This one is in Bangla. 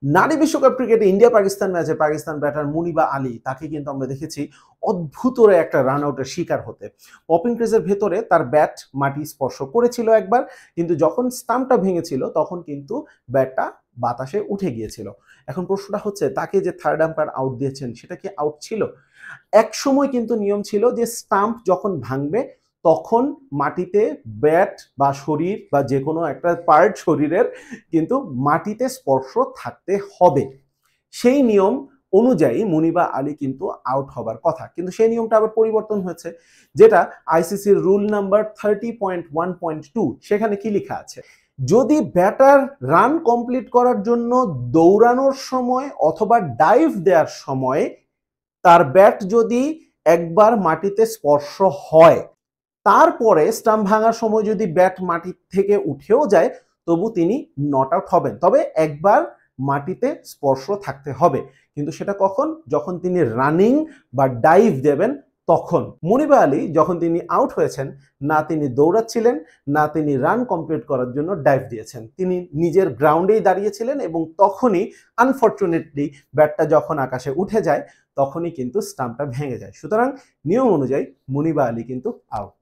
নারী বিশ্বকাপ ক্রিকেটে ইন্ডিয়া পাকিস্তান ম্যাচে পাকিস্তান ব্যাটার মুনিবা আলী তাকে কিন্তু আমরা দেখেছি অদ্ভুতরে একটা রান আউটের শিকার হতে। পপিং ক্রিজের ভেতরে তার ব্যাট মাটি স্পর্শ করেছিল একবার, কিন্তু যখন স্টাম্পটা ভেঙেছিল তখন কিন্তু ব্যাটটা বাতাসে উঠে গিয়েছিল। এখন প্রশ্নটা হচ্ছে, তাকে যে থার্ড আম্পায়ার আউট দিয়েছেন সেটা কি আউট ছিল? এক সময় কিন্তু নিয়ম ছিল যে স্টাম্প যখন ভাঙবে তখন মাটিতে ব্যাট বা শরীর বা যে কোনো একটা পার্ট শরীরের কিন্তু মাটিতে স্পর্শ থাকতে হবে। সেই নিয়ম অনুযায়ী মুনিবা আলী কিন্তু আউট হবার কথা, কিন্তু সেই নিয়মটা আবার পরিবর্তন হয়েছে, যেটা আইসিসির রুল নাম্বার 30.1.2। সেখানে কি লেখা আছে, যদি ব্যাটার রান কমপ্লিট করার জন্য দৌড়ানোর সময় অথবা ডাইভ দেওয়ার সময় তার ব্যাট যদি একবার মাটিতে স্পর্শ হয়, তারপরে স্টাম্প ভাঙার সময় যদি ব্যাট মাটি থেকে উঠেও যায়, তবু তিনি নট আউট হবেন। তবে একবার মাটিতে স্পর্শ থাকতে হবে, কিন্তু সেটা কখন? যখন তিনি রানিং বা ডাইভ দেবেন তখন। মুনিবা আলী যখন তিনি আউট হয়েছেন, না তিনি দৌড়াচ্ছিলেন, না তিনি রান কমপ্লিট করার জন্য ডাইভ দিয়েছেন, তিনি নিজের গ্রাউন্ডেই দাঁড়িয়েছিলেন এবং তখনই আনফর্চুনেটলি ব্যাটটা যখন আকাশে উঠে যায় তখনই কিন্তু স্টাম্পটা ভেঙে যায়। সুতরাং নিয়ম অনুযায়ী মুনিবা আলী কিন্তু আউট।